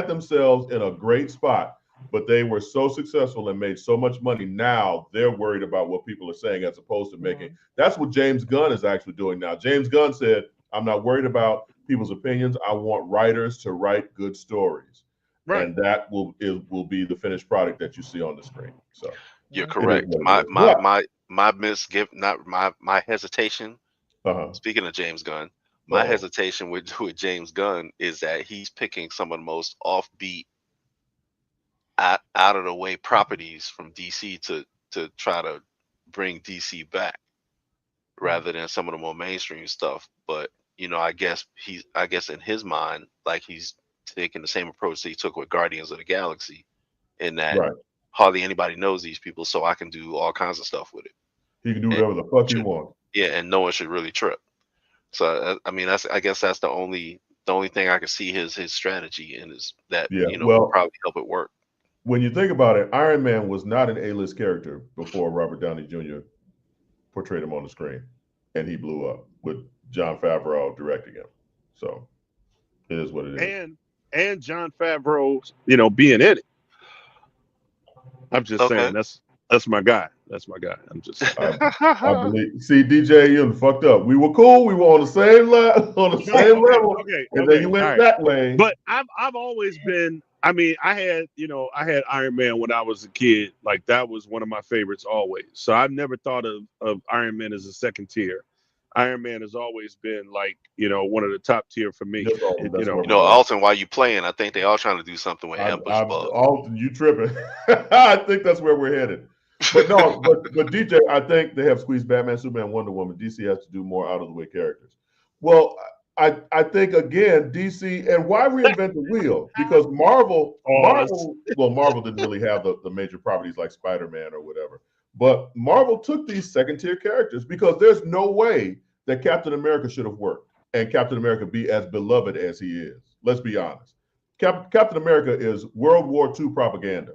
themselves in a great spot, but they were so successful and made so much money. Now they're worried about what people are saying as opposed to making. That's what James Gunn is actually doing now. James Gunn said, I'm not worried about people's opinions. I want writers to write good stories. Right. And that will be the finished product that you see on the screen. So you're correct. My hesitation. Speaking of James Gunn, my hesitation with James Gunn is that he's picking some of the most offbeat, out of the way properties from DC to try to bring DC back, rather than some of the more mainstream stuff. But I guess in his mind, like he's taking the same approach that he took with Guardians of the Galaxy, in that hardly anybody knows these people, so I can do all kinds of stuff with it. He can do whatever the fuck he wants. Yeah, and no one should really trip. So I guess that's the only thing I can see his strategy in is that will probably help it work. When you think about it, Iron Man was not an A-list character before Robert Downey Jr. portrayed him on the screen, and he blew up with Jon Favreau directing him. So it is what it is. And Jon Favreau, being in it. I'm just saying that's my guy. That's my guy. I'm just. I believe. See, DJay, you fucked up. We were cool. We were on the same level. And then you went that way. But I've always been. I had Iron Man when I was a kid. Like that was one of my favorites always. So I've never thought of Iron Man as a second tier. Iron Man has always been like, one of the top tier for me. Alton, while you playing, I think they all trying to do something with Ambush Bug. Alton, you tripping. I think that's where we're headed. But no, but DJay, I think they have squeezed Batman, Superman, Wonder Woman. DC has to do more out of the way characters. Well, I think again, DC, and why reinvent the wheel? Because Marvel didn't really have the major properties like Spider-Man or whatever. But Marvel took these second-tier characters because there's no way that Captain America should have worked and Captain America be as beloved as he is. Let's be honest. Captain America is World War II propaganda.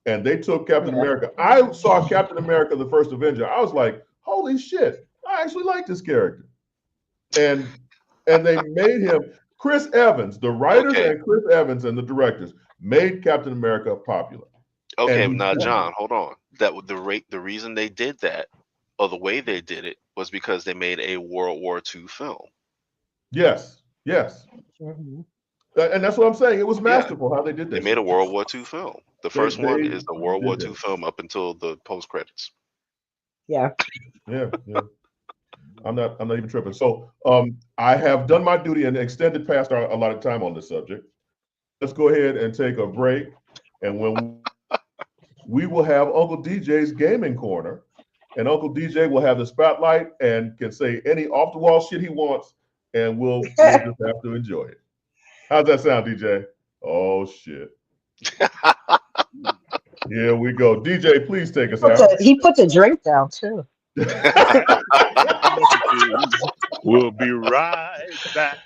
And they took Captain America. I saw Captain America, the First Avenger. I was like, holy shit, I actually like this character. And they made him, Chris Evans, the writers and Chris Evans and the directors made Captain America popular. Okay, now John, hold on. The reason they did that, or the way they did it, was because they made a World War II film. Yes. And that's what I'm saying. It was masterful how they did that. They made a World War II film. The first one is the World War II film up until the post credits. Yeah. I'm not even tripping. So I have done my duty and extended past a lot of time on this subject. Let's go ahead and take a break, and when we will have Uncle DJay's gaming corner, and Uncle DJay will have the spotlight and can say any off the wall shit he wants, and we'll just have to enjoy it. How's that sound, DJay? Oh shit. Here we go. DJay, please take us out. He put the drink down too. We'll be right back.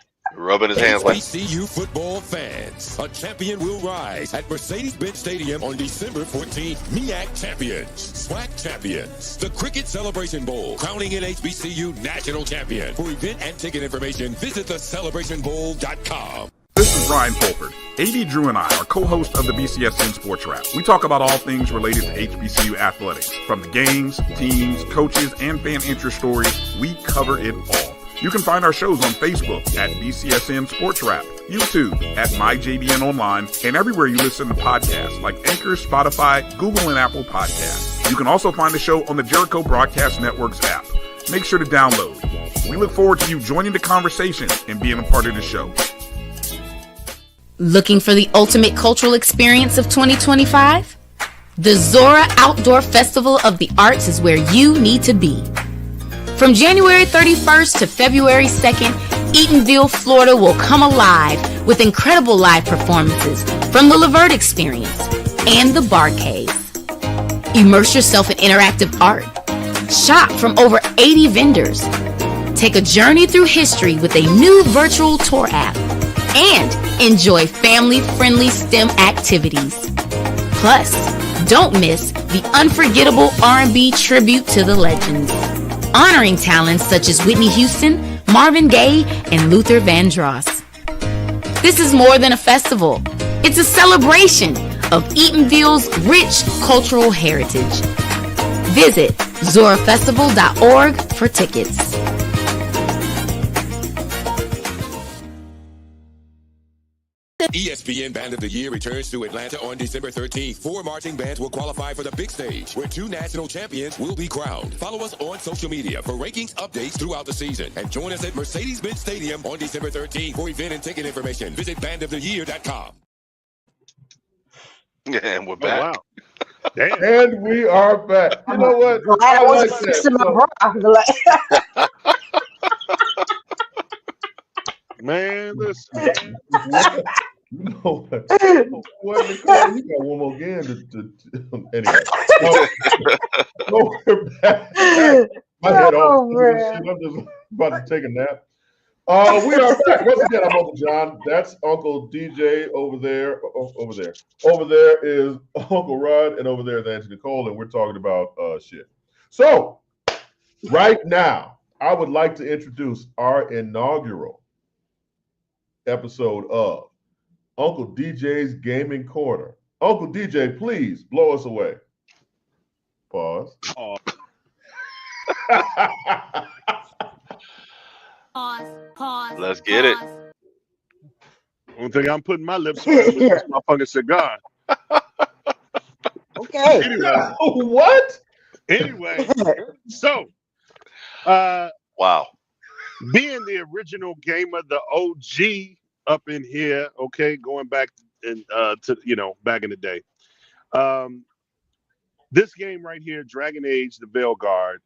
Rubbing his hands like HBCU football fans. A champion will rise at Mercedes-Benz Stadium on December 14th. MEAC champions, SWAC champions. The Cricket Celebration Bowl, crowning an HBCU national champion. For event and ticket information, visit thecelebrationbowl.com. This is Ryan Fulford. AD Drew and I are co-hosts of the BCSN Sports Wrap. We talk about all things related to HBCU athletics. From the games, teams, coaches, and fan interest stories, we cover it all. You can find our shows on Facebook at BCSN Sports Wrap, YouTube at MyJBN Online, and everywhere you listen to podcasts like Anchor, Spotify, Google, and Apple Podcasts. You can also find the show on the Jericho Broadcast Network's app. Make sure to download. We look forward to you joining the conversation and being a part of the show. Looking for the ultimate cultural experience of 2025? The Zora Outdoor Festival of the Arts is where you need to be. From January 31st to February 2nd, Eatonville, Florida will come alive with incredible live performances from the Levert Experience and the Bar Cave. Immerse yourself in interactive art. Shop from over 80 vendors. Take a journey through history with a new virtual tour app. And enjoy family-friendly STEM activities. Plus, don't miss the unforgettable R&B tribute to the legends, honoring talents such as Whitney Houston, Marvin Gaye, and Luther Vandross. This is more than a festival. It's a celebration of Eatonville's rich cultural heritage. Visit zorafestival.org for tickets. ESPN Band of the Year returns to Atlanta on December 13th. 4 marching bands will qualify for the big stage, where 2 national champions will be crowned. Follow us on social media for rankings updates throughout the season. And join us at Mercedes-Benz Stadium on December 13th. For event and ticket information, visit bandoftheyear.com. And we're back. Oh, wow. And we are back. You know what? I was fixing my bra. Man, listen. You know what, Nicole? You got one more game anyway. So we're back. My head off. I'm just about to take a nap. We are back. Once again, I'm Uncle John. That's Uncle DJay over there. Over there. Over there is Uncle Rod, and over there is Auntie Nicole, and we're talking about shit. So, right now, I would like to introduce our inaugural episode of Uncle DJay's Gaming Corner. Uncle DJay, please blow us away. Pause. Oh. Pause. Let's get it. One thing I'm putting my lips on is this motherfucking cigar. Okay. Anyway. What? Anyway, so Wow. being the original gamer, the OG up in here, okay, going back to back in the day. This game right here, Dragon Age: The Veilguard.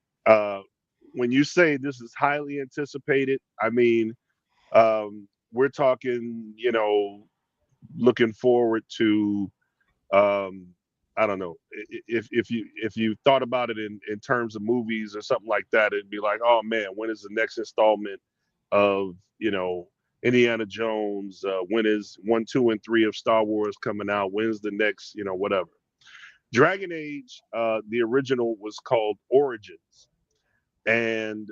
When you say this is highly anticipated, I mean, we're talking, looking forward to, I don't know, if you thought about it in terms of movies or something like that, it'd be like, oh man, when is the next installment of, Indiana Jones? When is 1, 2, and 3 of Star Wars coming out? When's the next, whatever? Dragon Age, the original was called Origins. And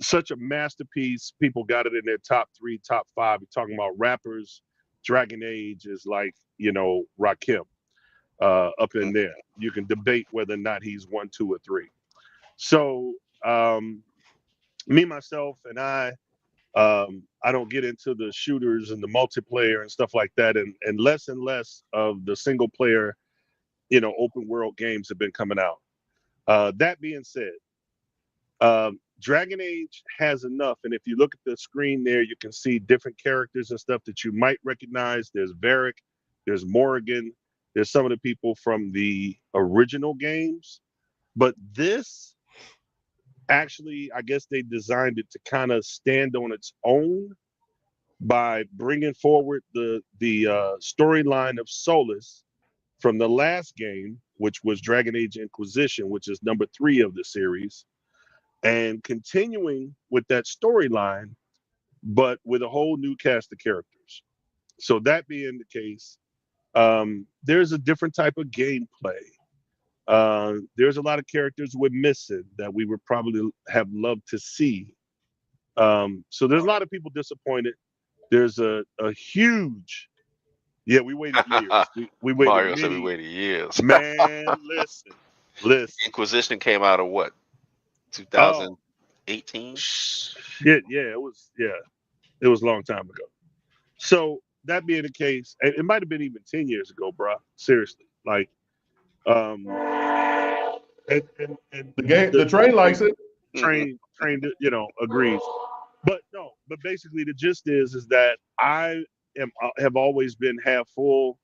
such a masterpiece. People got it in their top 3, top 5. You're talking about rappers. Dragon Age is like, Rakim up in there. You can debate whether or not he's 1, 2, or 3. So me, myself, and I don't get into the shooters and the multiplayer and stuff like that. And less of the single player, open world games have been coming out. That being said, Dragon Age has enough. And if you look at the screen there, you can see different characters and stuff that you might recognize. There's Varric, there's Morrigan, there's some of the people from the original games. But this, actually, I guess they designed it to kind of stand on its own by bringing forward the storyline of Solus from the last game, which was Dragon Age Inquisition, which is number 3 of the series, and continuing with that storyline but with a whole new cast of characters. So that being the case, there's a different type of gameplay. There's a lot of characters we're missing that we would probably have loved to see. So there's a lot of people disappointed. There's a huge, we waited years. We waited Mario said we waited years. Man, listen. Inquisition came out of what? 2018? Shit, it was a long time ago. So that being the case, it might have been even 10 years ago, bro. Seriously. Like, and the train likes it. Train, agrees. But basically the gist is that I have always been half full,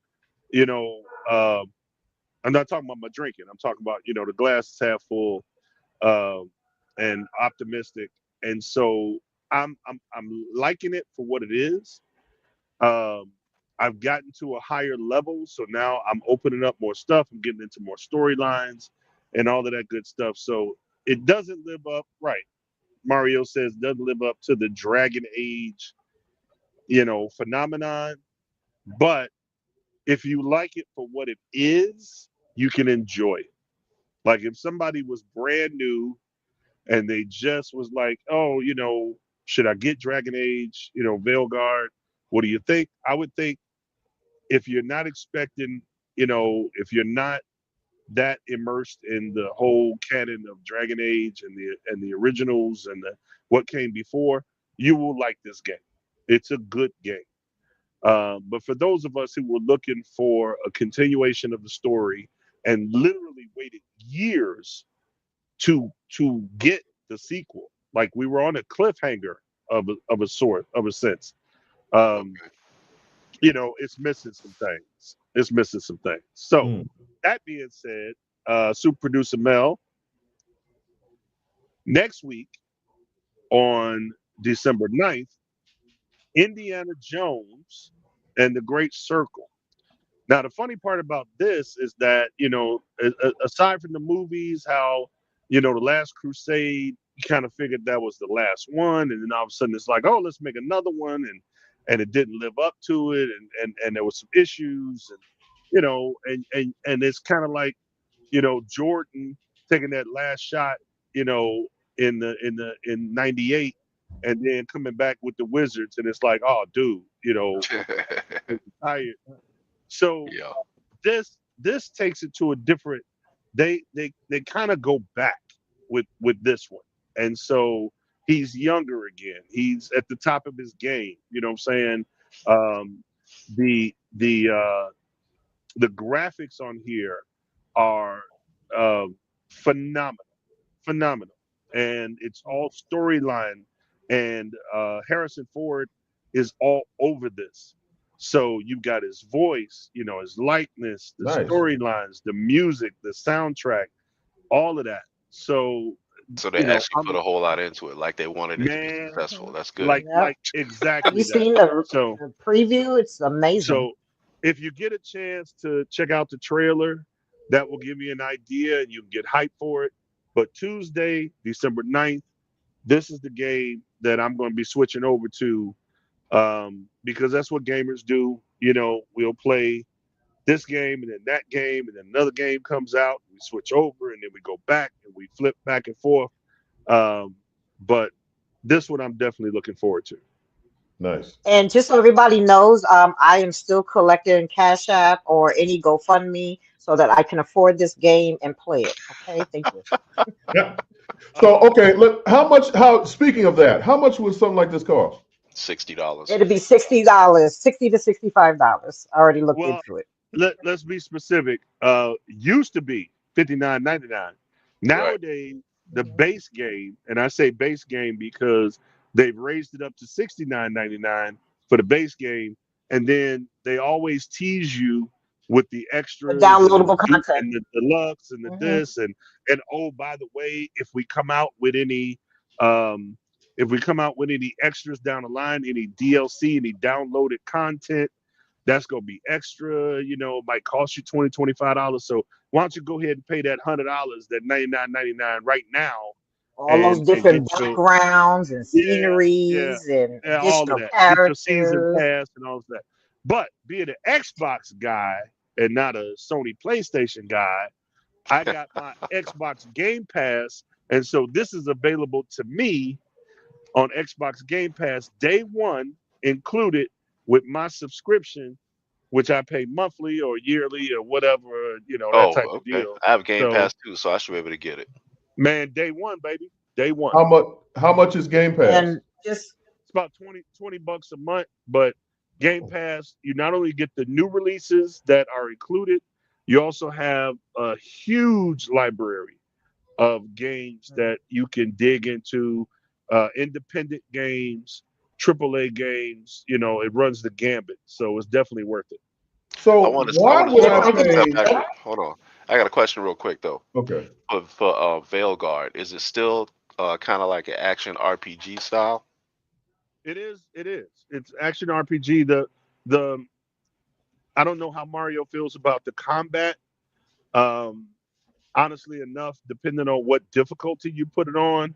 I'm not talking about my drinking. I'm talking about, the glass is half full, and optimistic. And so I'm liking it for what it is. I've gotten to a higher level, so now I'm opening up more stuff. I'm getting into more storylines and all of that good stuff. So it doesn't live up, right? Mario says doesn't live up to the Dragon Age, phenomenon. But if you like it for what it is, you can enjoy it. Like if somebody was brand new and they just was like, oh, should I get Dragon Age, Veilguard? What do you think? I would think if you're not expecting, if you're not that immersed in the whole canon of Dragon Age and the originals and what came before, you will like this game. It's a good game. But for those of us who were looking for a continuation of the story and literally waited years to get the sequel, like we were on a cliffhanger of a sort, of a sense. It's missing some things. So that being said, Super Producer Mel, next week on December 9th, Indiana Jones and the Great Circle. Now, the funny part about this is that, aside from the movies, how, The Last Crusade, you kind of figured that was the last one. And then all of a sudden it's like, oh, let's make another one. And it didn't live up to it. And there was some issues. And, and it's kind of like, Jordan taking that last shot, in 98 and then coming back with the Wizards. And it's like, oh, dude, tired. So this takes it to a different, they kind of go back with this one. And so he's younger again. He's at the top of his game. You know what I'm saying? The graphics on here are phenomenal. And it's all storyline. And Harrison Ford is all over this. So you've got his voice, his likeness, the storylines, the music, the soundtrack, all of that. So they actually put a whole lot into it, like they wanted it to be successful. That's good. Like exactly. Have you seen the preview? It's amazing. So if you get a chance to check out the trailer, that will give you an idea and you can get hyped for it. But Tuesday, December 9th, this is the game that I'm going to be switching over to, because that's what gamers do. We'll play this game and then that game and then another game comes out. We switch over and then we go back and we flip back and forth. But this one I'm definitely looking forward to. Nice. And just so everybody knows, I am still collecting Cash App or any GoFundMe so that I can afford this game and play it. Okay, thank you. Yeah. So look, speaking of that, how much would something like this cost? $60. It'd be $60, $60 to $65. I already looked into it. Let's be specific. Used to be $59.99. Nowadays, the base game, and I say base game because they've raised it up to $69.99 for the base game, and then they always tease you with the extras, the downloadable content, and the deluxe, and the this, and oh, by the way, if we come out with any extras down the line, any DLC, any downloaded content, that's gonna be extra. It might cost you $20, $25. So why don't you go ahead and pay that $100, that $99.99 right now, All those and different get your backgrounds and sceneries and all of additional that. Get your season characters. pass and all of that. But being an Xbox guy and not a Sony PlayStation guy, I got my Xbox Game Pass, and so this is available to me on Xbox Game Pass day one, included with my subscription, which I pay monthly or yearly or whatever, that type of deal. I have Game So, Pass too, so I should be able to get it. Man, day one, baby. Day one. How much is Game Pass? And just It's about $20 a month, but Game Pass, you not only get the new releases that are included, you also have a huge library of games that you can dig into, independent games, AAA games. It runs the gambit, so it's definitely worth it. So hold on. I got a question real quick though. Okay. For Veilguard, is it still kind of like an action RPG style? It is. It's action RPG. The I don't know how Mario feels about the combat. Honestly enough, depending on what difficulty you put it on,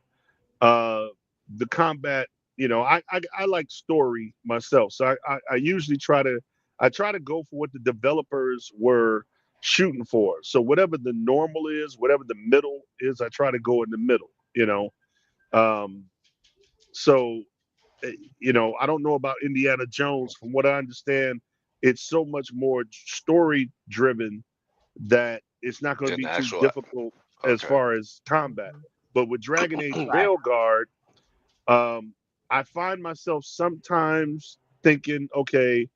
the combat. I like story myself, so I usually try to go for what the developers were shooting for. So whatever the normal is, whatever the middle is, I try to go in the middle. So. I don't know about Indiana Jones. From what I understand, it's so much more story driven that it's not going to be too difficult as far as combat. But with Dragon Age Veilguard, I find myself sometimes thinking, okay,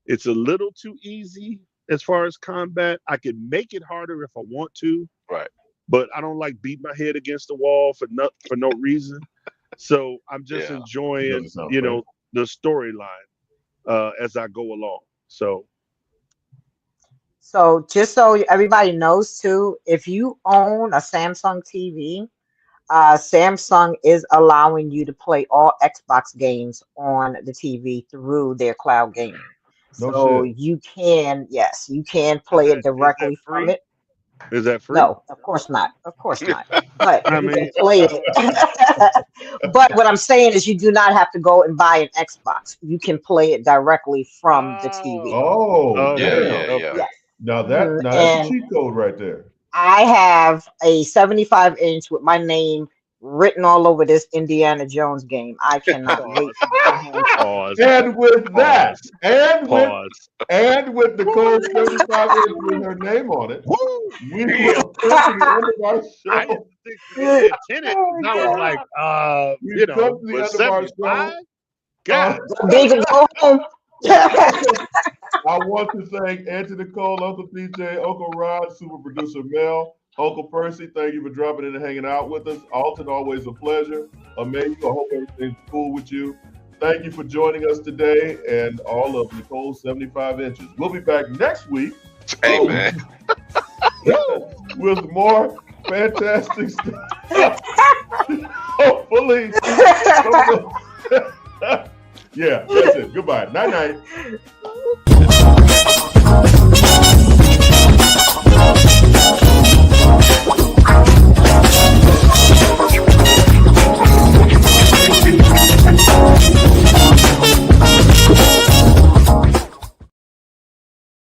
it's a little too easy as far as combat. I can make it harder if I want to, right? But I don't like beat my head against the wall for no reason. So I'm just enjoying, the storyline as I go along. So just so everybody knows too, if you own a Samsung TV, Samsung is allowing you to play all Xbox games on the TV through their cloud gaming. So you can play it directly from it. Is that free? No, of course not. But you can play it. But what I'm saying is you do not have to go and buy an Xbox. You can play it directly from the TV. Yeah. Now that's a cheat code right there. I have a 75-inch with my name written all over this Indiana Jones game. I cannot wait. And with that, and with Nicole 75 with her name on it, we will come to the end of our show. I didn't think it intended. I was like, we've come to the end of our show. God, they can go home. I want to thank Auntie Nicole, Uncle DJay, Uncle Rod, Super Producer Mel, Uncle Percy. Thank you for dropping in and hanging out with us. Alton, always a pleasure. Amayou, I hope everything's cool with you. Thank you for joining us today and all of Nicole's 75 inches. We'll be back next week. Hey, man. With more fantastic stuff. Hopefully. Yeah, that's it. Goodbye. Night-night.